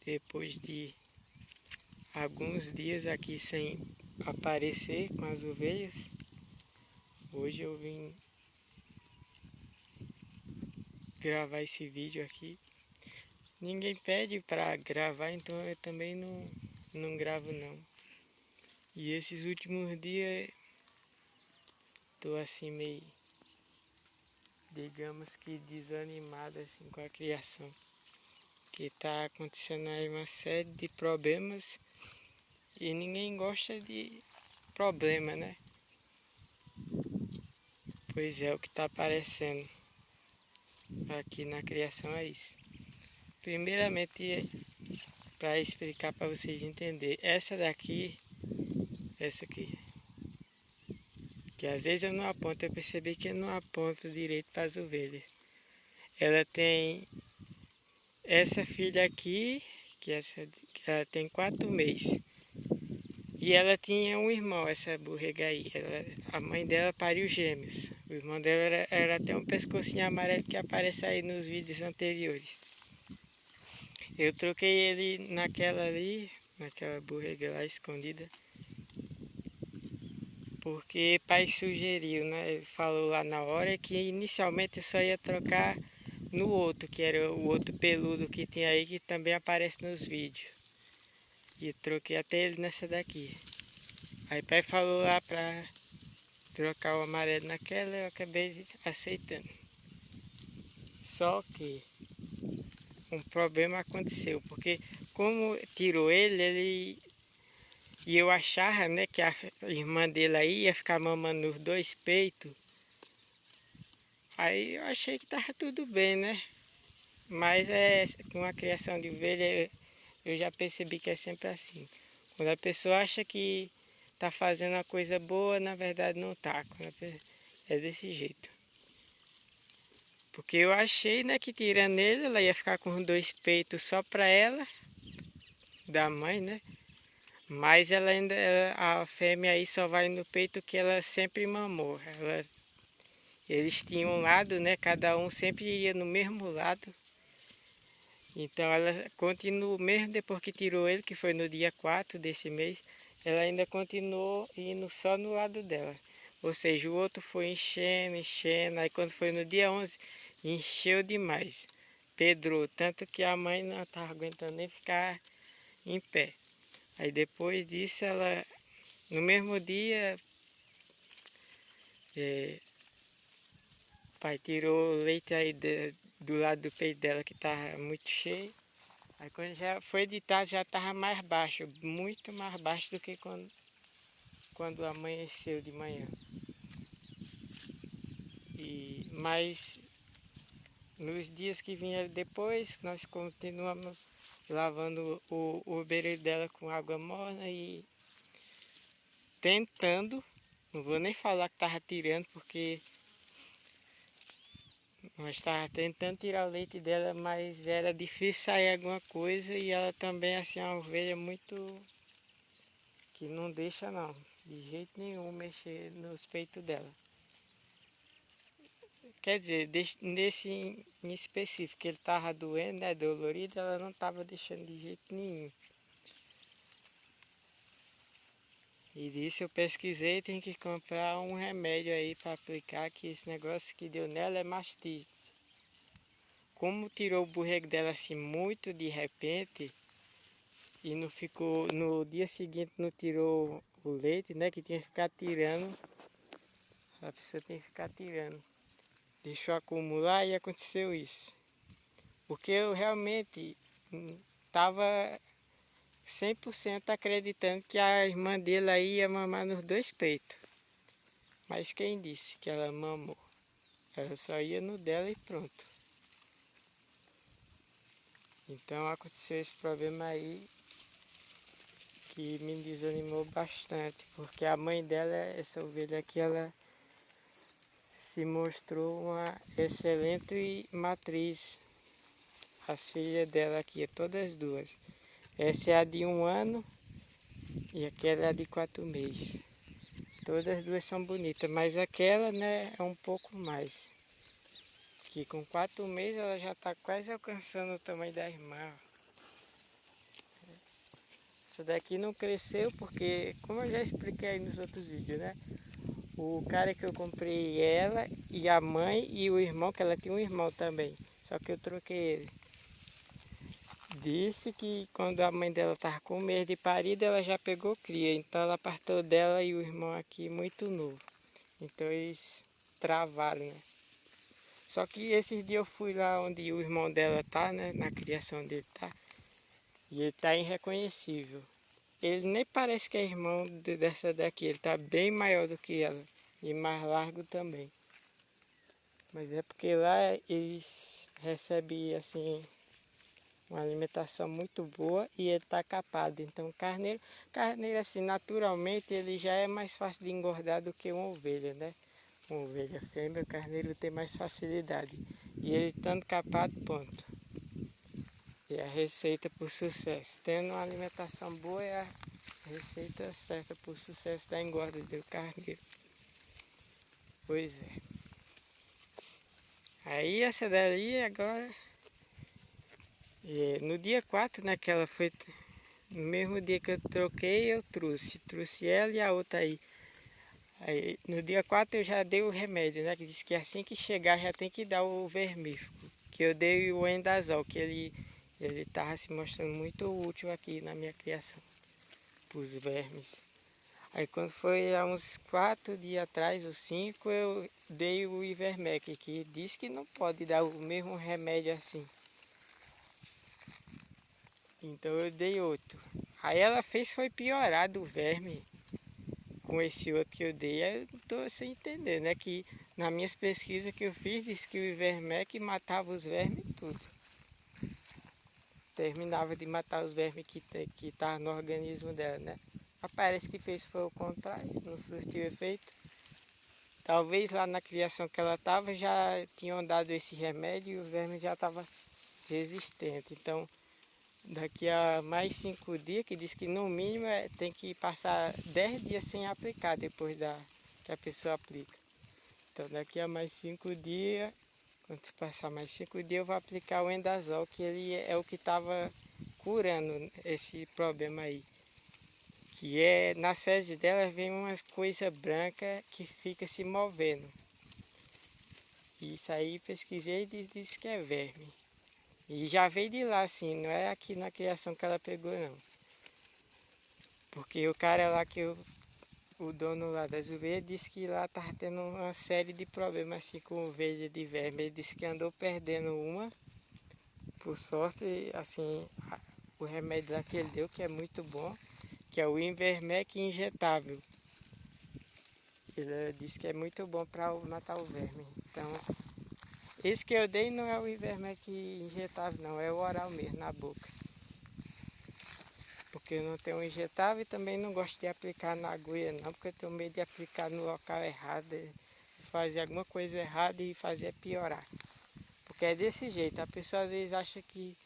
depois de alguns dias aqui sem aparecer com as ovelhas, hoje eu vim gravar esse vídeo aqui. Ninguém pede para gravar, então eu também não gravo não. E esses últimos dias tô assim meio, digamos que desanimado assim com a criação. Que tá acontecendo aí uma série de problemas e ninguém gosta de problema, né? Pois é, o que tá aparecendo aqui na criação é isso. Primeiramente, para explicar para vocês entenderem, essa aqui, que às vezes eu não aponto, eu percebi que eu não aponto direito para as ovelhas. Ela tem essa filha aqui, que ela tem 4 meses. E ela tinha um irmão, essa borrega aí. A mãe dela pariu gêmeos. O irmão dela era até um pescocinho amarelo que aparece aí nos vídeos anteriores. Eu troquei ele naquela borrega lá escondida. Porque pai sugeriu, né? Ele falou lá na hora que inicialmente eu só ia trocar no outro, que era o outro peludo que tinha aí, que também aparece nos vídeos. E troquei até ele nessa daqui. Aí pai falou lá pra trocar o amarelo naquela, eu acabei aceitando. Só que um problema aconteceu, porque como tirou ele e eu achava, né, que a irmã dele aí ia ficar mamando nos 2 peitos. Aí eu achei que tava tudo bem, né? Mas com a criação de ovelha eu já percebi que é sempre assim. Quando a pessoa acha que tá fazendo uma coisa boa, na verdade não tá. É desse jeito. Porque eu achei, né, que tirando ele, ela ia ficar com 2 peitos só para ela, da mãe, né? Mas ela ainda, a fêmea aí só vai no peito que ela sempre mamou. Eles tinham um lado, né? Cada um sempre ia no mesmo lado. Então ela continuou, mesmo depois que tirou ele, que foi no dia 4 desse mês, ela ainda continuou indo só no lado dela. Ou seja, o outro foi enchendo, aí quando foi no dia 11, encheu demais. Pedrou, tanto que a mãe não estava aguentando nem ficar em pé. Aí depois disso, no mesmo dia, o pai tirou o leite aí do lado do peito dela que estava muito cheio. Aí quando já foi de tarde já estava mais baixo, muito mais baixo do que quando amanheceu de manhã. Mas nos dias que vieram depois, nós continuamos lavando o berreiro dela com água morna e tentando, não vou nem falar que estava tirando, porque nós estávamos tentando tirar o leite dela, mas era difícil sair alguma coisa e ela também assim, é uma ovelha muito que não deixa não, de jeito nenhum mexer nos peitos dela. Quer dizer, nesse em específico, ele estava doendo, né, dolorido, ela não estava deixando de jeito nenhum. E disso eu pesquisei, tem que comprar um remédio aí para aplicar, que esse negócio que deu nela é mastite. Como tirou o borrego dela assim muito de repente, e não ficou, no dia seguinte não tirou o leite, né, que tinha que ficar tirando, a pessoa tem que ficar tirando. Deixou acumular e aconteceu isso. Porque eu realmente estava 100% acreditando que a irmã dele aí ia mamar nos 2 peitos. Mas quem disse que ela mamou? Ela só ia no dela e pronto. Então aconteceu esse problema aí que me desanimou bastante. Porque a mãe dela, essa ovelha aqui, ela se mostrou uma excelente matriz. As filhas dela aqui, todas duas. Essa é a de 1 ano e aquela é a de 4 meses. Todas as duas são bonitas, mas aquela, né, é um pouco mais. Que com 4 meses ela já está quase alcançando o tamanho da irmã. Essa daqui não cresceu porque, como eu já expliquei aí nos outros vídeos, né? O cara que eu comprei ela e a mãe e o irmão, que ela tinha um irmão também. Só que eu troquei ele. Disse que quando a mãe dela estava com mês de parida, ela já pegou cria. Então ela apartou dela e o irmão aqui muito novo. Então eles travaram, né? Só que esses dias eu fui lá onde o irmão dela tá, né? Na criação dele tá. E ele tá irreconhecível. Ele nem parece que é irmão dessa daqui. Ele tá bem maior do que ela. E mais largo também. Mas é porque lá eles recebem assim uma alimentação muito boa e ele tá capado. Então carneiro assim naturalmente ele já é mais fácil de engordar do que uma ovelha, né? Uma ovelha fêmea, o carneiro tem mais facilidade. E ele estando capado, ponto. E a receita por sucesso. Tendo uma alimentação boa é a receita certa por sucesso da engorda do carneiro. Pois é. Aí essa daí agora, no dia 4, né, que ela foi, no mesmo dia que eu troquei, eu trouxe ela e a outra aí. Aí no dia 4 eu já dei o remédio, né, que disse que assim que chegar já tem que dar o vermífugo, que eu dei o endazol, que ele estava se mostrando muito útil aqui na minha criação, para os vermes. Aí quando foi há uns 4 dias atrás, ou 5, eu dei o Ivermec, que diz que não pode dar o mesmo remédio assim. Então eu dei outro. Aí ela foi piorar do verme com esse outro que eu dei. Aí eu estou sem entender, né? Que nas minhas pesquisas que eu fiz, disse que o Ivermec matava os vermes tudo. Terminava de matar os vermes que estavam no organismo dela, né? Mas parece que fez foi o contrário, não surtiu efeito. Talvez lá na criação que ela estava já tinham dado esse remédio e o verme já estava resistente. Então daqui a mais 5 dias, que diz que no mínimo tem que passar 10 dias sem aplicar depois que a pessoa aplica. Então daqui a mais 5 dias, quando passar mais 5 dias, eu vou aplicar o endazol, que ele é o que estava curando esse problema aí. Que é, nas fezes dela vem umas coisas brancas que fica se movendo. Isso aí pesquisei e disse que é verme. E já veio de lá, assim, não é aqui na criação que ela pegou, não. Porque o cara lá o dono lá das ovelhas disse que lá estava tendo uma série de problemas assim com ovelha de verme. Ele disse que andou perdendo uma, por sorte, assim, o remédio lá que ele deu, que é muito bom, que é o Invermec injetável. Ele disse que é muito bom para matar o verme. Então, esse que eu dei não é o Ivermec injetável, não, é o oral mesmo, na boca. Porque eu não tenho injetável e também não gosto de aplicar na agulha, não, porque eu tenho medo de aplicar no local errado, fazer alguma coisa errada e fazer piorar. Porque é desse jeito, a pessoa às vezes acha que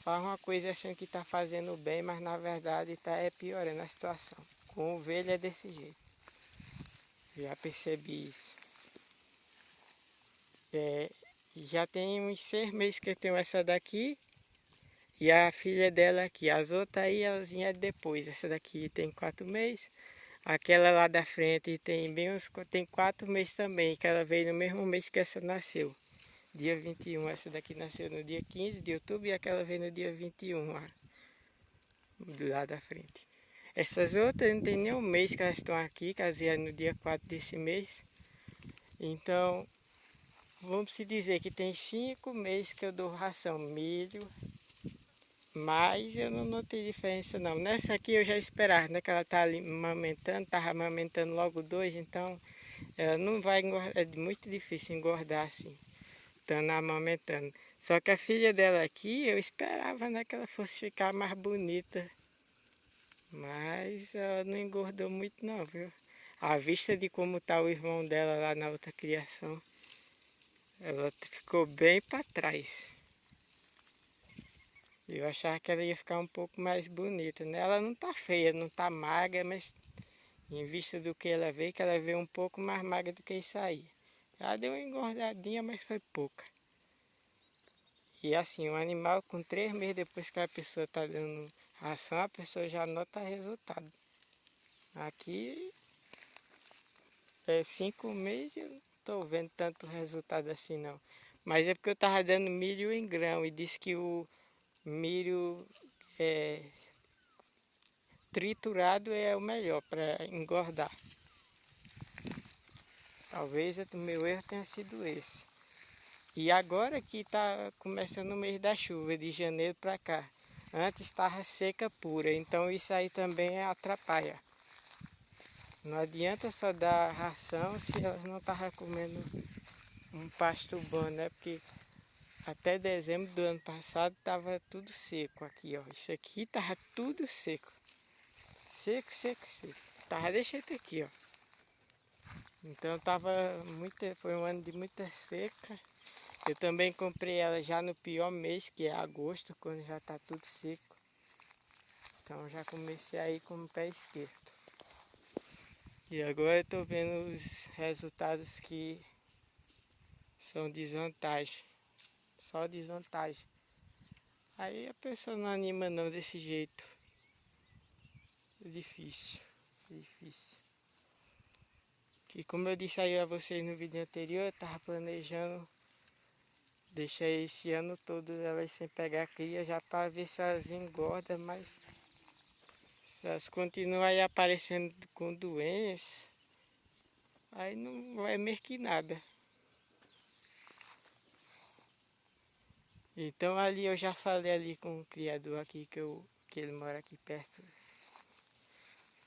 faz uma coisa achando que está fazendo bem, mas na verdade está piorando a situação. Com ovelha é desse jeito. Já percebi isso. Já tem uns 6 meses que eu tenho essa daqui e a filha dela aqui. As outras aí elas vieram depois. Essa daqui tem 4 meses. Aquela lá da frente tem 4 meses também, que ela veio no mesmo mês que essa nasceu. Dia 21. Essa daqui nasceu no dia 15 de outubro e aquela veio no dia 21, lá da frente. Essas outras não tem nem um mês que elas estão aqui, que elas vieram no dia 4 desse mês. Então, vamos se dizer que tem 5 meses que eu dou ração milho, mas eu não notei diferença não. Nessa aqui eu já esperava, né? Que ela tá ali amamentando, estava amamentando logo 2, então ela não vai engordar, é muito difícil engordar assim, estando amamentando. Só que a filha dela aqui, eu esperava, né, que ela fosse ficar mais bonita, mas ela não engordou muito não, viu? À vista de como tá o irmão dela lá na outra criação. Ela ficou bem para trás. Eu achava que ela ia ficar um pouco mais bonita, né? Ela não tá feia, não tá magra, mas em vista do que que ela veio um pouco mais magra do que isso aí. Ela deu uma engordadinha, mas foi pouca. E assim, um animal com 3 meses depois que a pessoa tá dando Ração a pessoa já nota resultado. Aqui é 5 meses, eu não tô vendo tanto resultado assim não. Mas é porque eu tava dando milho em grão e disse que o milho triturado é o melhor para engordar. Talvez o meu erro tenha sido esse. E agora que está começando o mês da chuva, de janeiro para cá. Antes estava seca pura, então isso aí também atrapalha. Não adianta só dar ração se elas não estavam comendo um pasto bom, né? Porque até dezembro do ano passado estava tudo seco aqui, ó. Isso aqui estava tudo seco. Seco, seco, seco. Tava desse jeito aqui, ó. Então foi um ano de muita seca. Eu também comprei ela já no pior mês, que é agosto, quando já está tudo seco. Então já comecei aí com o pé esquerdo. E agora eu estou vendo os resultados que são desvantagem. Só desvantagem. Aí a pessoa não anima não desse jeito. É difícil. É difícil. E como eu disse aí a vocês no vídeo anterior, eu estava planejando deixar esse ano todo elas sem pegar cria já para ver se elas engordam, mas se elas continuam aí aparecendo com doenças, aí não vai mesmo que nada. Então ali eu já falei ali com o criador aqui que ele mora aqui perto.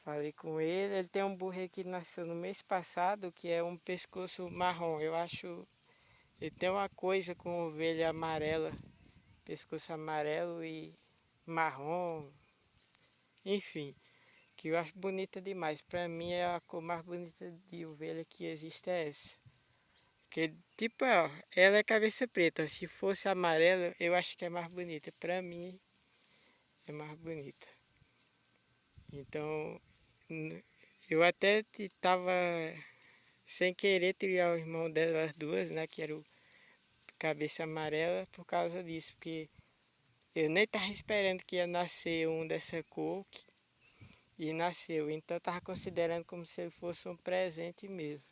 Falei com ele, ele tem um burro que nasceu no mês passado, que é um pescoço marrom. Eu acho, ele tem uma coisa com ovelha amarela, pescoço amarelo e marrom, enfim, que eu acho bonita demais. Para mim é a cor mais bonita de ovelha que existe é essa. Porque, tipo, ó, ela é cabeça preta. Se fosse amarela, eu acho que é mais bonita. Para mim é mais bonita. Então, eu até tava sem querer tirar o irmão delas duas, né? Que era o cabeça amarela por causa disso. Porque eu nem tava esperando que ia nascer um dessa cor e nasceu. Então eu tava considerando como se ele fosse um presente mesmo.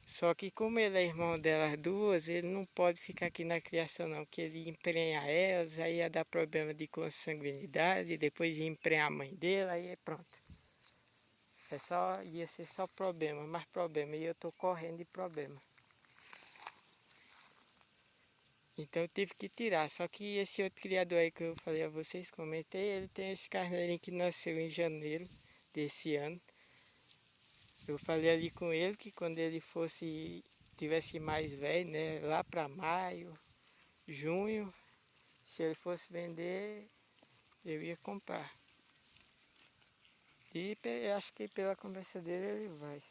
Só que como ele é irmão delas duas, ele não pode ficar aqui na criação não, porque ele ia emprenhar elas, aí ia dar problema de consanguinidade, depois ia emprenhar a mãe dele, aí pronto. Ia ser só problema, mais problema, e eu tô correndo de problema. Então eu tive que tirar, só que esse outro criador aí que eu falei a vocês, comentei, ele tem esse carneirinho que nasceu em janeiro desse ano. Eu falei ali com ele que quando ele tivesse mais velho, né, lá para maio, junho, se ele fosse vender, eu ia comprar. E acho que pela conversa dele ele vai.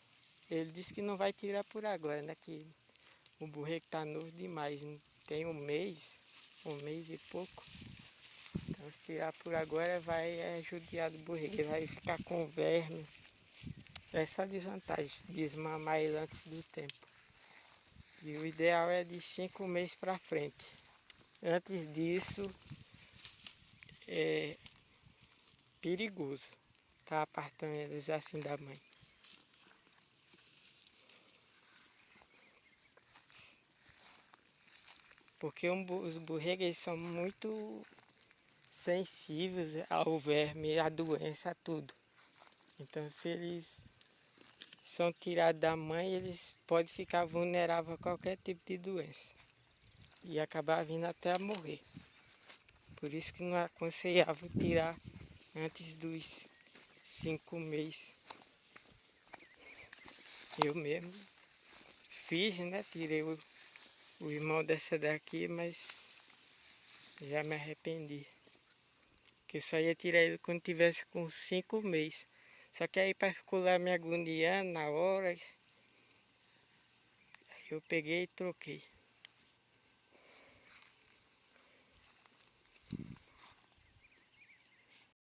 Ele disse que não vai tirar por agora, né, que o burreco tá novo demais, tem um mês e pouco. Então se tirar por agora vai judiar do burreco, ele vai ficar com verme. É só desvantagem, desmamar ele antes do tempo. E o ideal é de 5 meses para frente. Antes disso é perigoso tá apartando eles assim da mãe. Porque os borregos são muito sensíveis ao verme, à doença, a tudo. Então se eles são tirados da mãe, eles podem ficar vulneráveis a qualquer tipo de doença. E acabar vindo até a morrer. Por isso que não é aconselhável tirar antes dos 5 meses. Eu mesmo fiz, né? Tirei o irmão dessa daqui, mas já me arrependi. Que eu só ia tirar ele quando tivesse com 5 meses. Só que aí para ficou lá me agoniando na hora, aí eu peguei e troquei.